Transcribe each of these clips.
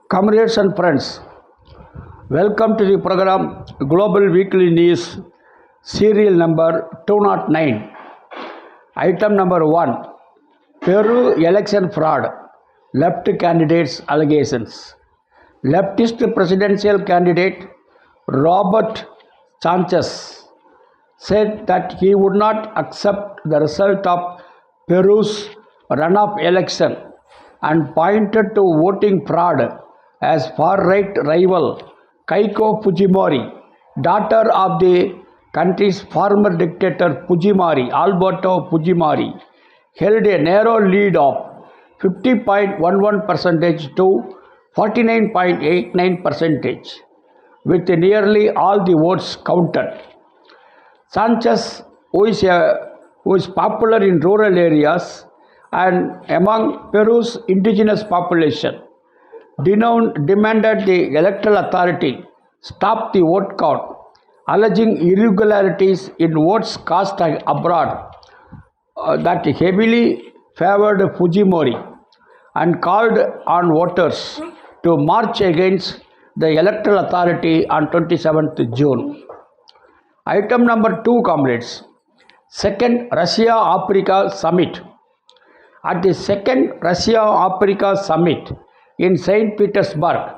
Comrades and friends, welcome to the program Global Weekly News, serial number 209. Item number 1, Peru election fraud, left candidates allegations. Leftist presidential candidate Robert Sanchez said that he would not accept the result of Peru's runoff election and pointed to voting fraud as far-right rival Keiko Fujimori, daughter of the country's former dictator Alberto Fujimori, held a narrow lead of 50.11% to 49.89%, with nearly all the votes counted. Sanchez, who is popular in rural areas and among Peru's indigenous population, demanded the electoral authority stop the vote count, alleging irregularities in votes cast abroad that heavily favored Fujimori, and called on voters to march against the electoral authority on 27th June. Item number 2, comrades. Second Russia-Africa Summit. At the second Russia-Africa Summit in St. Petersburg,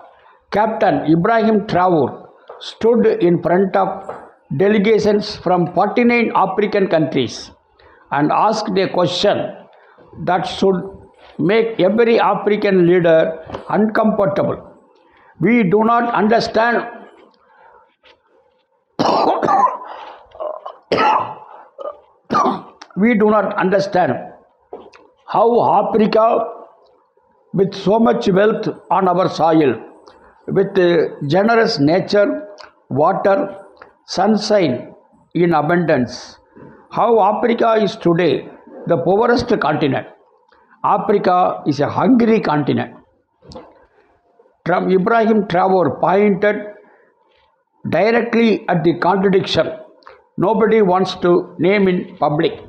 Captain Ibrahim Traore stood in front of delegations from 49 African countries and asked a question that should make every African leader uncomfortable. We do not understand how Africa, with so much wealth on our soil, with generous nature, water, sunshine in abundance, how Africa is today the poorest continent. Africa is a hungry continent. Ibrahim Traore pointed directly at the contradiction nobody wants to name in public.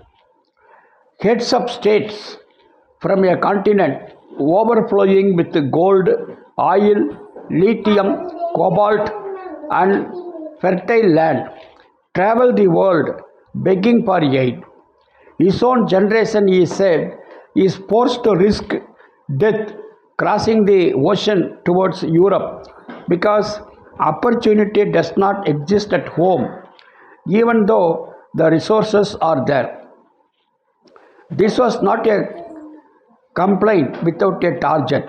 Heads of states from a continent overflowing with gold, oil, lithium, cobalt, and fertile land travel the world begging for aid. His own generation, he said, is forced to risk death crossing the ocean towards Europe because opportunity does not exist at home, even though the resources are there. This was not a complaint without a target.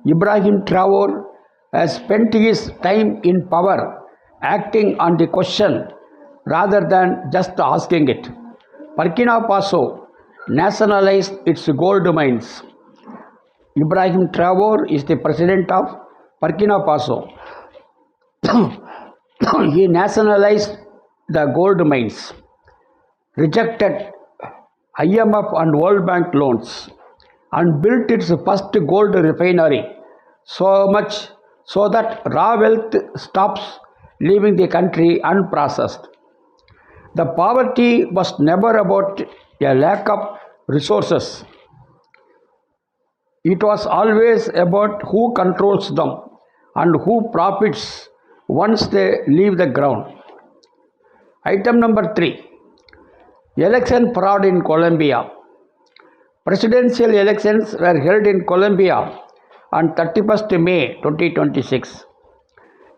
Ibrahim Traore has spent his time in power acting on the question rather than just asking it. Burkina Faso nationalized its gold mines. Ibrahim Traore is the president of Burkina Faso. He nationalized the gold mines, rejected IMF and World Bank loans, and built its first gold refinery so that raw wealth stops leaving the country unprocessed. The poverty was never about a lack of resources. It was always about who controls them and who profits once they leave the ground. Item number 3, election fraud in Colombia. Presidential elections were held in Colombia on 31st May 2026.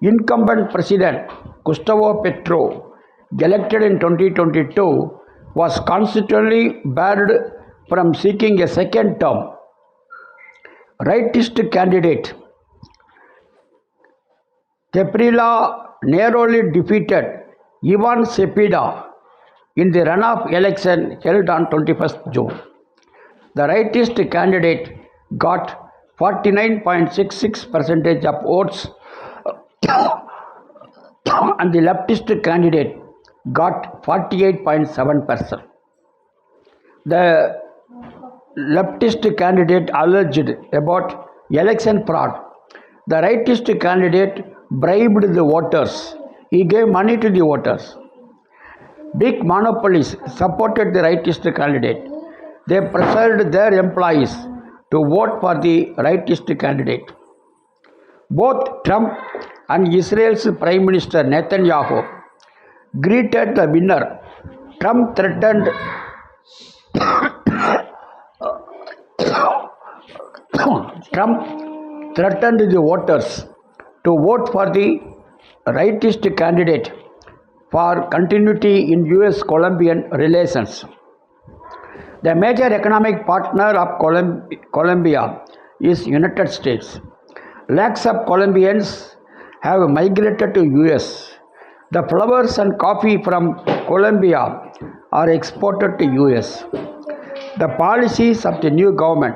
Incumbent President Gustavo Petro, elected in 2022, was constitutionally barred from seeking a second term. Rightist candidate Caprila narrowly defeated Ivan Cepeda in the runoff election held on 21st June. The rightist candidate got 49.66% of votes and the leftist candidate got 48.7%. The leftist candidate alleged about election fraud. The rightist candidate bribed the voters. He gave money to the voters. Big monopolies supported the rightist candidate. They pressured their employees to vote for the rightist candidate. Both Trump and Israel's Prime Minister Netanyahu greeted the winner. Trump threatened the voters to vote for the rightist candidate for continuity in US-Colombian relations. The major economic partner of Colombia is United States. Lakhs of Colombians have migrated to US. The flowers and coffee from Colombia are exported to US. The policies of the new government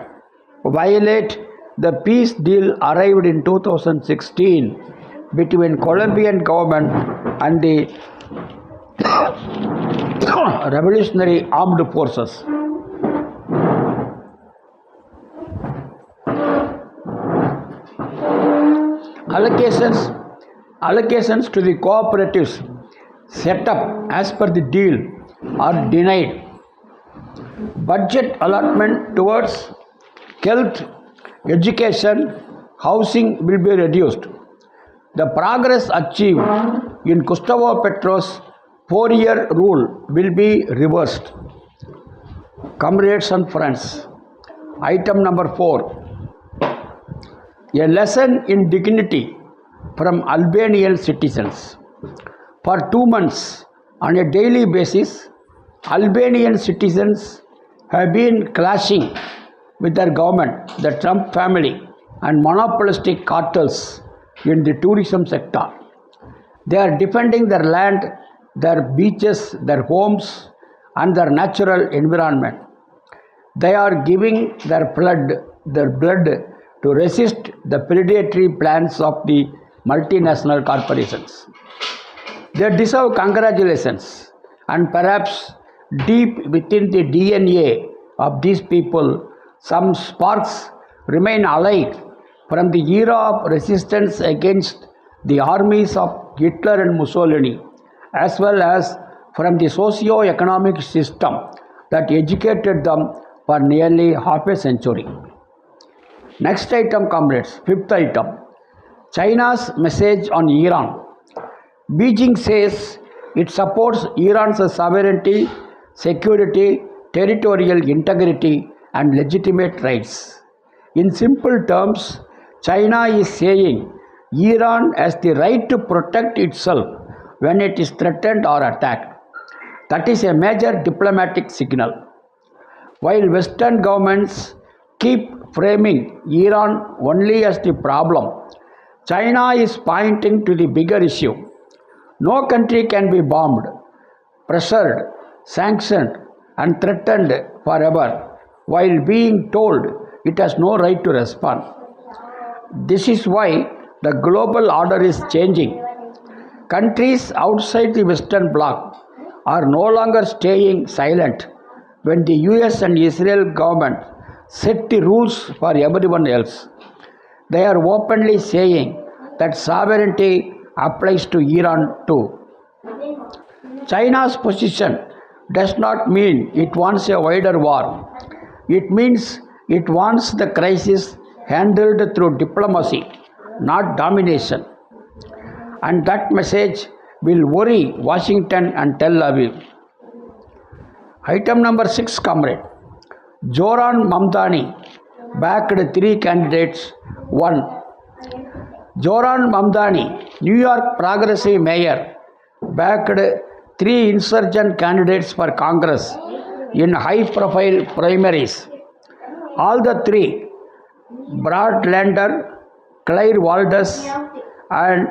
violate the peace deal arrived in 2016 between Colombian government and the Revolutionary Armed Forces. Allocations to the cooperatives set up as per the deal are denied. Budget allotment towards health, education, housing will be reduced. The progress achieved in Gustavo Petro's 4-year rule will be reversed. Comrades and friends, item number 4. A lesson in dignity from Albanian citizens. For 2 months, on a daily basis, Albanian citizens have been clashing with their government, the Trump family, and monopolistic cartels in the tourism sector. They are defending their land, their beaches, their homes, and their natural environment. They are giving their blood to resist the predatory plans of the multinational corporations. They deserve congratulations, and perhaps deep within the DNA of these people, some sparks remain alive from the era of resistance against the armies of Hitler and Mussolini, as well as from the socio-economic system that educated them for nearly half a century. Next item, comrades, 5th item. China's message on Iran. Beijing says it supports Iran's sovereignty, security, territorial integrity, and legitimate rights. In simple terms, China is saying Iran has the right to protect itself when it is threatened or attacked. That is a major diplomatic signal. While Western governments keep framing Iran only as the problem, China is pointing to the bigger issue. No country can be bombed, pressured, sanctioned, and threatened forever while being told it has no right to respond. This is why the global order is changing. Countries outside the Western Bloc are no longer staying silent when the US and Israel government set the rules for everyone else. They are openly saying that sovereignty applies to Iran too. China's position does not mean it wants a wider war. It means it wants the crisis handled through diplomacy, not domination. And that message will worry Washington and Tel Aviv. Item number 6, comrade. Zoran Mamdani backed 3 candidates, won. Zoran Mamdani, New York progressive mayor, backed 3 insurgent candidates for Congress in high-profile primaries. All the 3, Brad Lander, Claire Waldes, and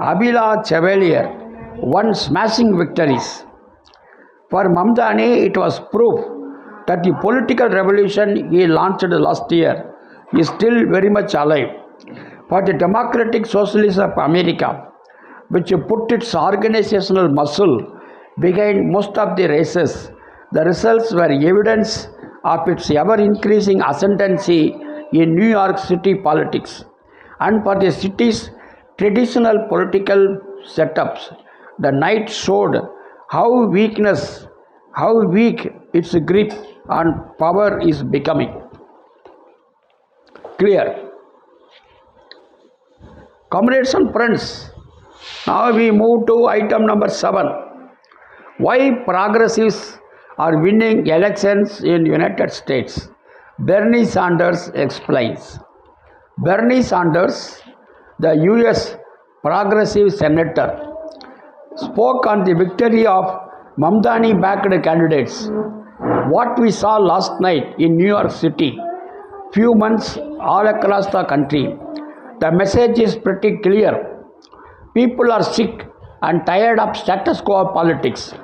Abila Chevalier, won smashing victories. For Mamdani, it was proof that the political revolution he launched last year is still very much alive. For the Democratic Socialists of America, which put its organizational muscle behind most of the races, the results were evidence of its ever-increasing ascendancy in New York City politics. And for the city's traditional political setups, the night showed how weak its grip on power is becoming. clear. Comrades and friends, now we move to item number 7. Why progressives are winning elections in United States? Bernie Sanders explains. Bernie Sanders, the US progressive senator, spoke on the victory of Mamdani-backed candidates. What we saw last night in New York City, few months all across the country, the message is pretty clear. People are sick and tired of status quo politics.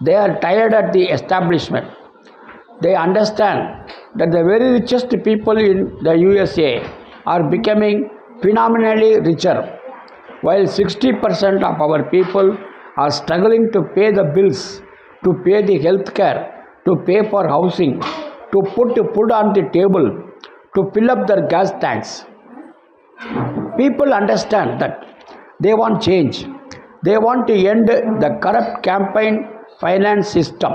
They are tired of the establishment. They understand that the very richest people in the USA are becoming phenomenally richer, while 60% of our people are struggling to pay the bills, to pay the health care, to pay for housing, to put food on the table, to fill up their gas tanks. People understand that they want change. They want to end the corrupt campaign finance system,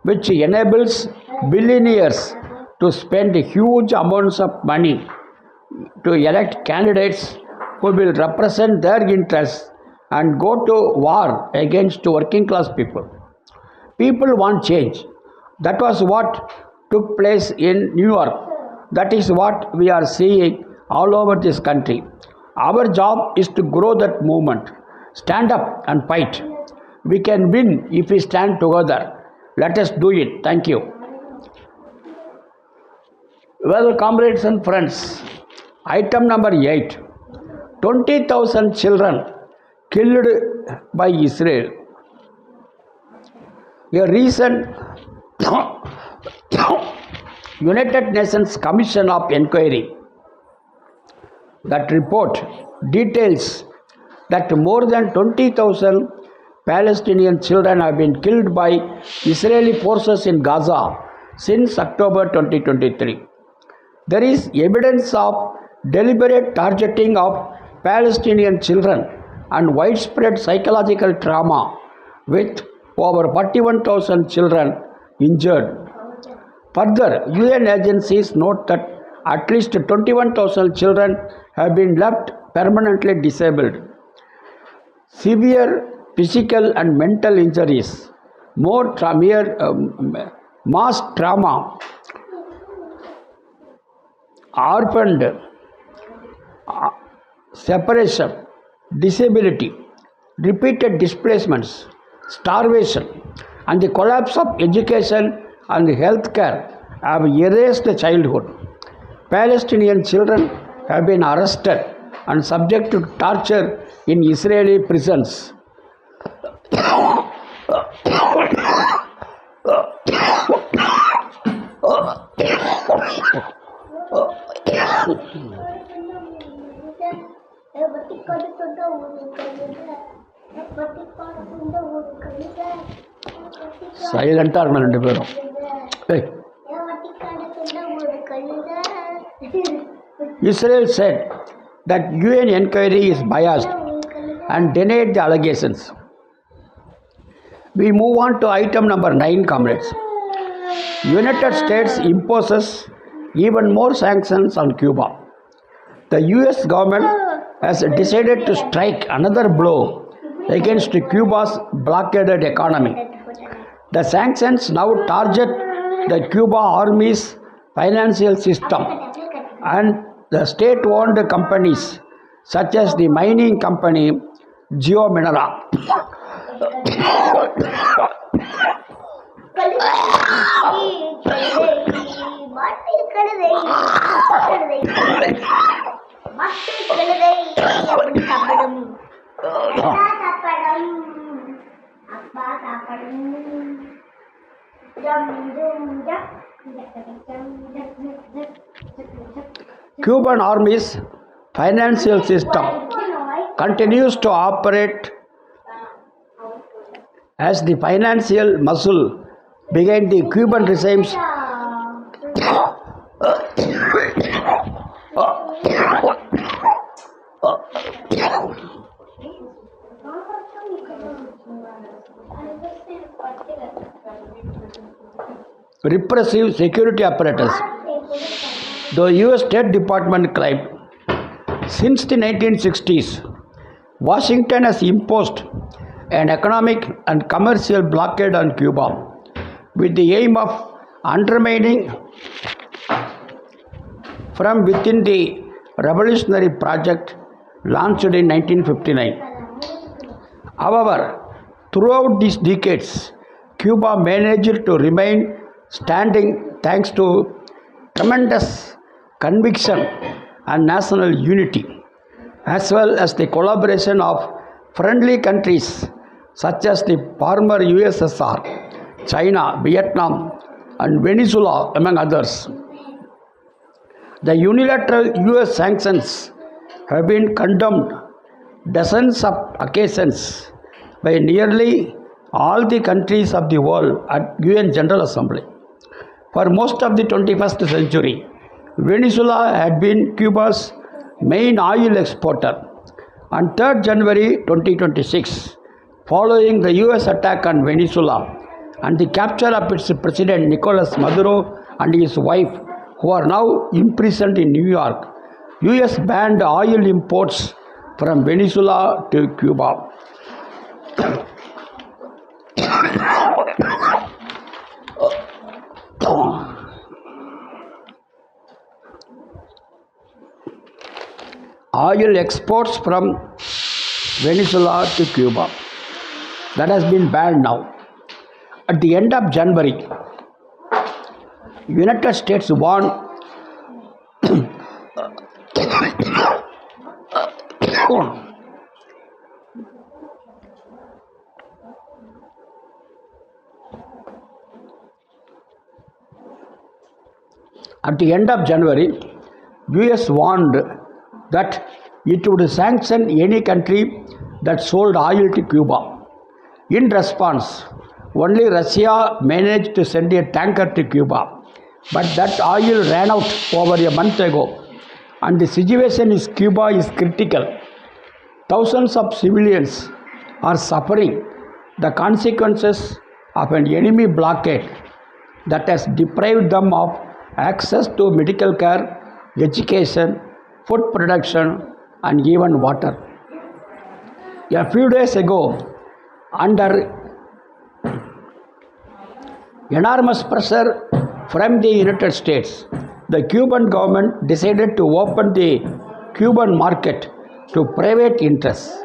which enables billionaires to spend huge amounts of money to elect candidates who will represent their interests and go to war against working class people. People want change. That was what took place in New York. That is what we are seeing all over this country. Our job is to grow that movement. Stand up and fight. We can win if we stand together. Let us do it. Thank you. Well, comrades and friends, item number 8. 20,000 children killed by Israel. A recent United Nations Commission of Inquiry that report details that more than 20,000 Palestinian children have been killed by Israeli forces in Gaza since October 2023. There is evidence of deliberate targeting of Palestinian children and widespread psychological trauma, with over 41,000 children injured. Further, UN agencies note that at least 21,000 children have been left permanently disabled. Severe physical and mental injuries, mass trauma, orphaned, separation, disability, repeated displacements, starvation, and the collapse of education and health care have erased childhood. Palestinian children have been arrested and subject to torture in Israeli prisons. Silent are ரெண்டு பேரும். Israel said that UN inquiry is biased and denied the allegations. We move on to item number 9, comrades. United States imposes even more sanctions on Cuba. The US government has decided to strike another blow against Cuba's blockaded economy. The sanctions now target the Cuba Army's financial system and the state-owned companies such as the mining company Geominera. Cuban Army's financial system continues to operate as the financial muscle behind the Cuban regime's repressive security apparatus. The US State Department claimed since the 1960s, Washington has imposed an economic and commercial blockade on Cuba with the aim of undermining from within the revolutionary project launched in 1959. However, throughout these decades, Cuba managed to remain standing thanks to tremendous conviction and national unity, as well as the collaboration of friendly countries such as the former USSR, China, Vietnam, and Venezuela, among others. The unilateral US sanctions have been condemned dozens of occasions by nearly all the countries of the world at UN General Assembly. For most of the 21st century, Venezuela had been Cuba's main oil exporter. On 3rd January 2026, following the US attack on Venezuela and the capture of its president Nicolas Maduro and his wife, who are now imprisoned in New York, US banned oil imports from Venezuela to Cuba. Oil exports from Venezuela to Cuba. That has been banned now. At the end of January, United States warned At the end of January, US warned that it would sanction any country that sold oil to Cuba. In response, only Russia managed to send a tanker to Cuba, but that oil ran out over a month ago, and the situation in Cuba is critical. Thousands of civilians are suffering the consequences of an enemy blockade that has deprived them of access to medical care, education, food production, and even water. A few days ago, under enormous pressure from the United States, the Cuban government decided to open the Cuban market to private interests.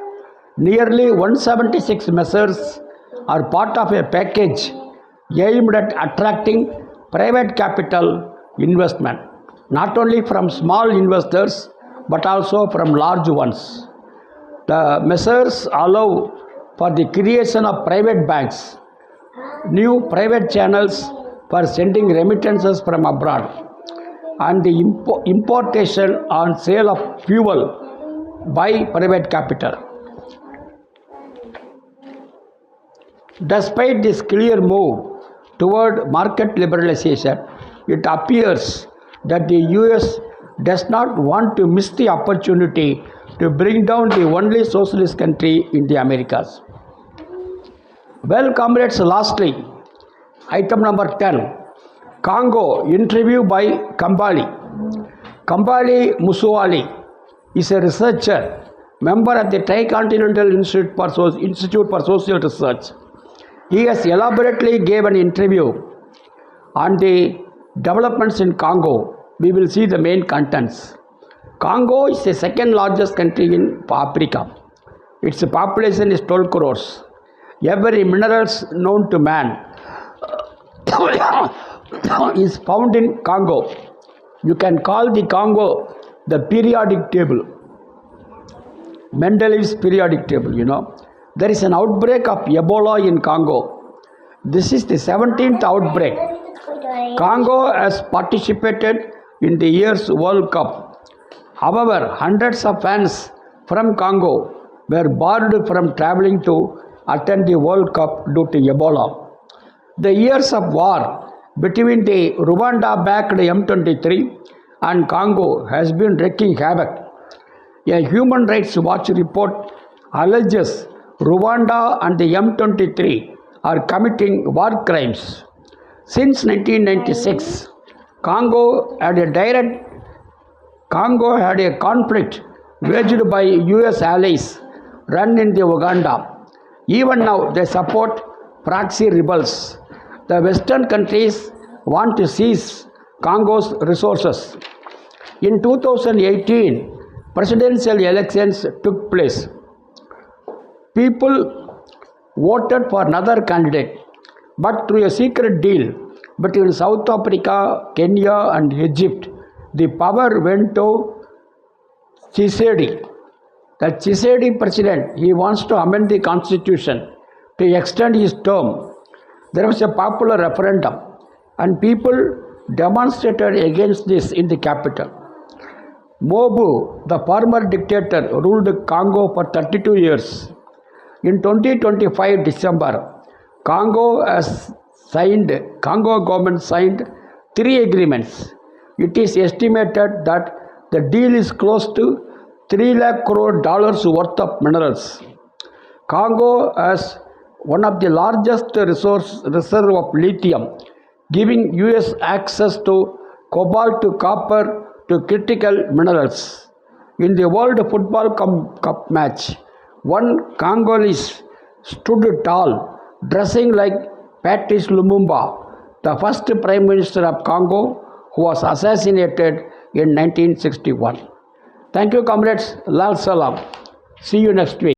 Nearly 176 measures are part of a package aimed at attracting private capital investment, not only from small investors but also from large ones. The measures allow for the creation of private banks, new private channels for sending remittances from abroad, and the importation and sale of fuel by private capital. Despite this clear move toward market liberalization, it appears that the US does not want to miss the opportunity to bring down the only socialist country in the Americas. Well, comrades, lastly, item number 10, Congo interview by Kambali. Kambali Musuali is a researcher, member at the Tricontinental Institute for Social Research. He has elaborately gave an interview on the developments in Congo. We will see the main contents. Congo is the second largest country in Africa. Its population is 12 crores. Every minerals known to man is found in Congo. You can call the Congo the periodic table. Mendeleev's periodic table, There is an outbreak of Ebola in Congo. This is the 17th outbreak. Congo has participated in the year's World Cup. However, hundreds of fans from Congo were barred from traveling to attend the World Cup due to Ebola. The years of war between the Rwanda-backed M23 and Congo has been wreaking havoc. A Human Rights Watch report alleges Rwanda and the M23 are committing war crimes. Since 1996, Congo had a direct Congo had a conflict waged by US allies run in the Uganda. Even now, they support proxy rebels. The Western countries want to seize Congo's resources. In 2018, presidential elections took place. People voted for another candidate, but through a secret deal between South Africa, Kenya, and Egypt, the power went to Tshisekedi. The Tshisekedi president, he wants to amend the constitution to extend his term. There was a popular referendum, and people demonstrated against this in the capital. Mobu, the former dictator, ruled Congo for 32 years. In 2025 December, Congo government signed 3 agreements. It is estimated that the deal is close to $3 lakh crore worth of minerals. Congo has one of the largest reserve of lithium, giving US access to cobalt to copper to critical minerals. In the World Football Cup match, one Congolese stood tall, dressing like Patrice Lumumba, the first Prime Minister of Congo who was assassinated in 1961. Thank you, comrades. Lal Salam. See you next week.